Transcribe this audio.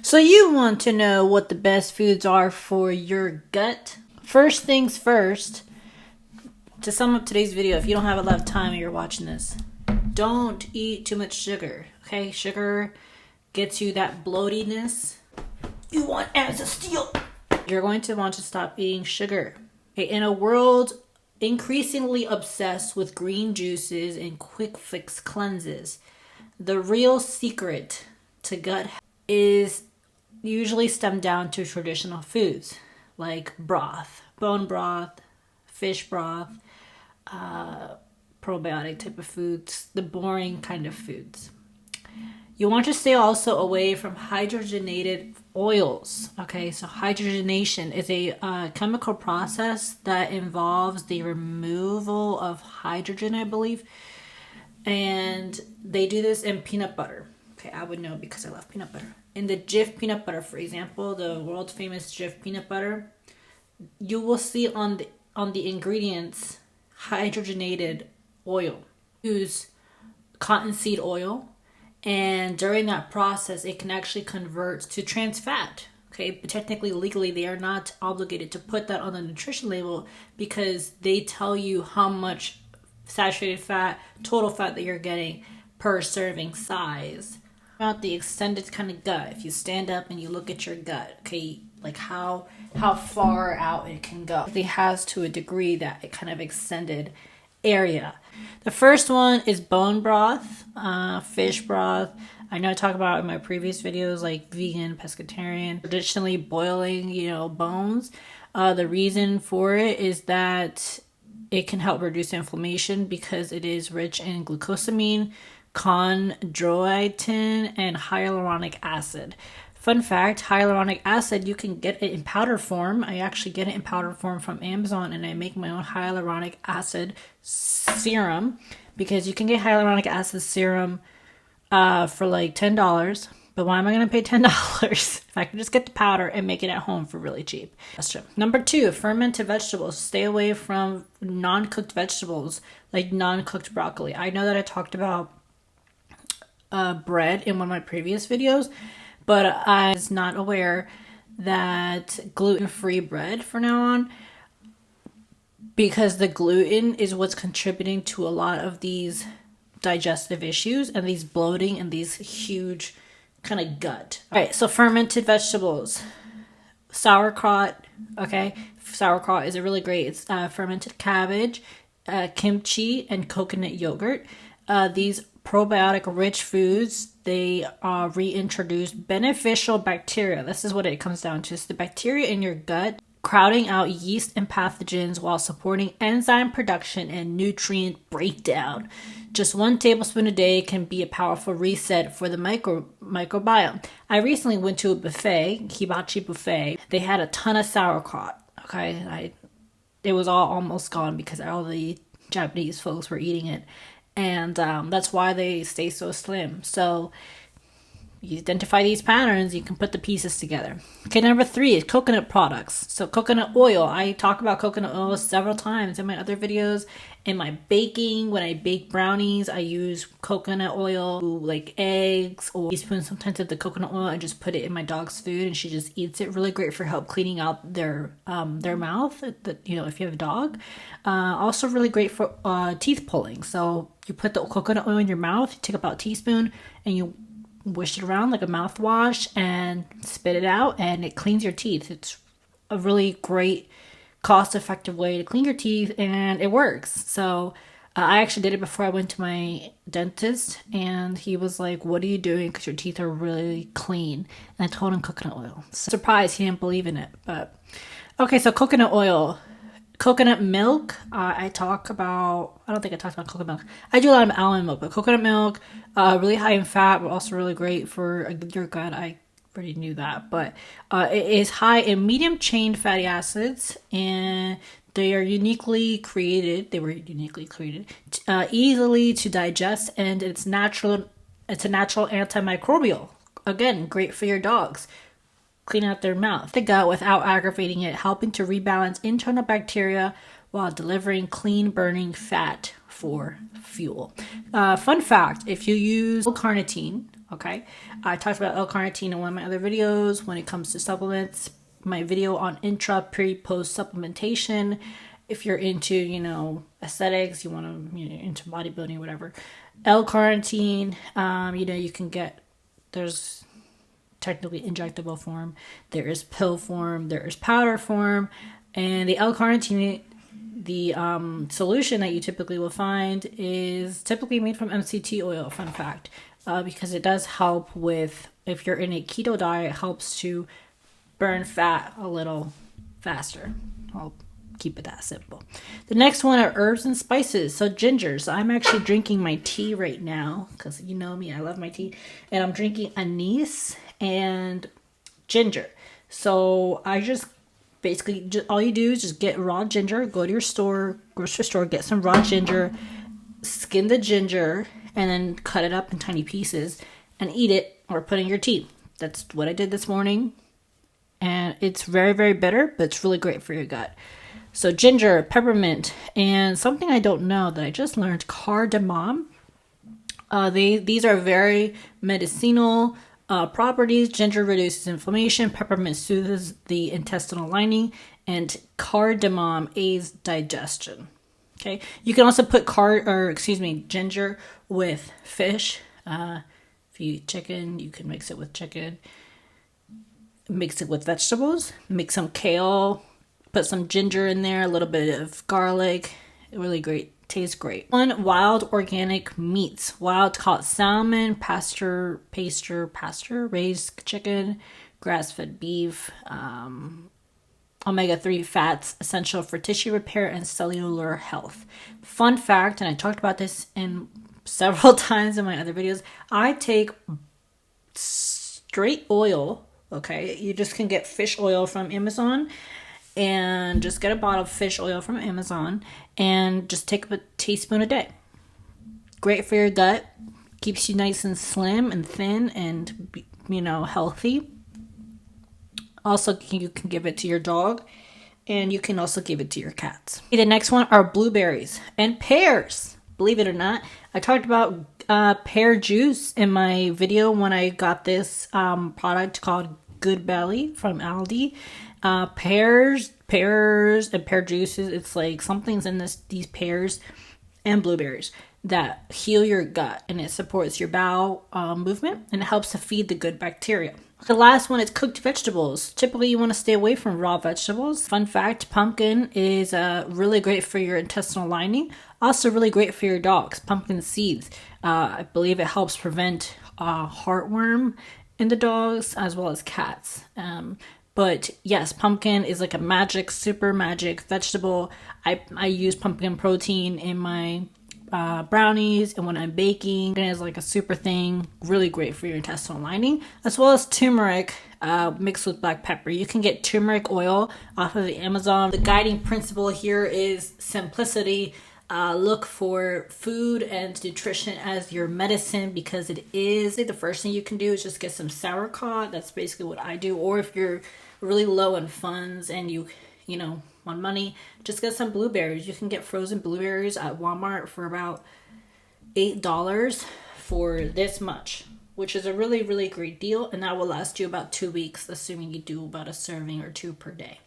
So you want to know what the best foods are for your gut? First things first, to sum up today's video, if you don't have a lot of time and you're watching this, don't eat too much sugar, okay? Sugar gets you that bloatiness you want as a steel. You're going to want to stop eating sugar. Okay, in a world increasingly obsessed with green juices and quick fix cleanses, the real secret to gut health is usually stemmed down to traditional foods like broth, bone broth, fish broth, probiotic type of foods, the boring kind of foods. You want to stay also away from hydrogenated oils. Okay, so hydrogenation is a chemical process that involves the removal of hydrogen, I believe. And they do this in peanut butter. Okay, I would know because I love peanut butter. In the Jif peanut butter, for example, the world famous Jif peanut butter, you will see on the ingredients hydrogenated oil. Use cottonseed oil. And during that process, it can actually convert to trans fat. Okay, but technically, legally, they are not obligated to put that on the nutrition label because they tell you how much saturated fat, total fat that you're getting per serving size. About the extended kind of gut, if you stand up and you look at your gut, okay, like how far out it can go. It has to a degree that it kind of extended area. The first one is bone broth, fish broth. I know I talk about in my previous videos like vegan, pescatarian, traditionally boiling, bones. The reason for it is that it can help reduce inflammation because it is rich in glucosamine, chondroitin, and hyaluronic acid. Fun fact, hyaluronic acid, you can get it in powder form. I actually get it in powder form from Amazon, and I make my own hyaluronic acid serum because you can get hyaluronic acid serum for like $10. But why am I going to pay $10 if I can just get the powder and make it at home for really cheap? Number 2, fermented vegetables. Stay away from non-cooked vegetables like non-cooked broccoli. I know that I talked about bread in one of my previous videos, but I was not aware that gluten-free bread from now on, because the gluten is what's contributing to a lot of these digestive issues and these bloating and these huge kind of gut. All right, so fermented vegetables. Sauerkraut, okay? Sauerkraut is a really great. It's fermented cabbage, kimchi, and coconut yogurt. These probiotic-rich foods, they reintroduce beneficial bacteria. This is what it comes down to. It's the bacteria in your gut crowding out yeast and pathogens while supporting enzyme production and nutrient breakdown. Just 1 tablespoon a day can be a powerful reset for the microbiome. I recently went to a buffet, hibachi buffet. They had a ton of sauerkraut. Okay, it was all almost gone because all the Japanese folks were eating it. And that's why they stay so slim. So you identify these patterns, you can put the pieces together. Okay, number 3 is coconut products. So coconut oil. I talk about coconut oil several times in my other videos. In my baking, when I bake brownies, I use coconut oil, like eggs, or a teaspoon sometimes of the coconut oil, and just put it in my dog's food, and she just eats it. Really great for help cleaning out their mouth. If you have a dog. Also really great for teeth pulling. So you put the coconut oil in your mouth, you take about a teaspoon, and you wish it around like a mouthwash and spit it out, and it cleans your teeth. It's a really great cost-effective way to clean your teeth, and it works. So I actually did it before I went to my dentist, and he was like, "What are you doing? Because your teeth are really clean." And I told him coconut oil. Surprised he didn't believe in it, but okay. So coconut oil. Coconut milk, I don't think I talked about coconut milk. I do a lot of almond milk, but coconut milk, really high in fat, but also really great for your gut. I already knew that, but it is high in medium chain fatty acids, and they were uniquely created, easily to digest, and it's a natural antimicrobial. Again, great for your dogs. Clean out their mouth, the gut, without aggravating it, helping to rebalance internal bacteria while delivering clean burning fat for fuel. Fun fact, if you use L-carnitine, okay, I talked about L-carnitine in one of my other videos when it comes to supplements, my video on intra, pre, post supplementation. If you're into, aesthetics, you want to, into bodybuilding, whatever, L-carnitine, you can get, there's technically injectable form, there is pill form, there is powder form, and the L-carnitine, the solution that you typically will find is typically made from MCT oil, fun fact, because it does help with, if you're in a keto diet, it helps to burn fat a little faster. I'll keep it that simple. The next one are herbs and spices. So ginger. So I'm actually drinking my tea right now because you know me, I love my tea. And I'm drinking anise and ginger. So I just basically, all you do is just get raw ginger, go to your store, grocery store, get some raw ginger, skin the ginger, and then cut it up in tiny pieces and eat it or put in your tea. That's what I did this morning. And it's very, very bitter, but it's really great for your gut. So ginger, peppermint, and something I don't know that I just learned, cardamom. These are very medicinal properties. Ginger reduces inflammation, peppermint soothes the intestinal lining, and cardamom aids digestion. Okay, you can also put ginger with fish. If you eat chicken, you can mix it with chicken. Mix it with vegetables. Make some kale. Put some ginger in there, a little bit of garlic. Really great. Tastes great. Wild organic meats. Wild caught salmon, pasture raised chicken, grass-fed beef, omega-3 fats, essential for tissue repair and cellular health. Fun fact, and I talked about this in several times in my other videos, I take straight oil, okay? You just can get fish oil from Amazon, and just get a bottle of fish oil from Amazon and just take a teaspoon a day. Great for your gut, keeps you nice and slim and thin and, healthy. Also, you can give it to your dog, and you can also give it to your cats. The next one are blueberries and pears. Believe it or not, I talked about pear juice in my video when I got this product called Good Belly from Aldi. Pears and pear juices. It's like something's in these pears and blueberries that heal your gut, and it supports your bowel movement, and it helps to feed the good bacteria. The last one is cooked vegetables. Typically, you want to stay away from raw vegetables. Fun fact, pumpkin is really great for your intestinal lining. Also really great for your dogs. Pumpkin seeds. I believe it helps prevent heartworm in the dogs as well as cats. But yes, pumpkin is like a super magic vegetable. I use pumpkin protein in my brownies, and when I'm baking, it is like a super thing. Really great for your intestinal lining, as well as turmeric mixed with black pepper. You can get turmeric oil off of the Amazon. The guiding principle here is simplicity. Look for food and nutrition as your medicine, because it is the first thing you can do is just get some sauerkraut. That's basically what I do. Or if you're really low on funds and you want money, just get some blueberries. You can get frozen blueberries at Walmart for about $8 for this much, which is a really, really great deal. And that will last you about 2 weeks, assuming you do about a serving or two per day.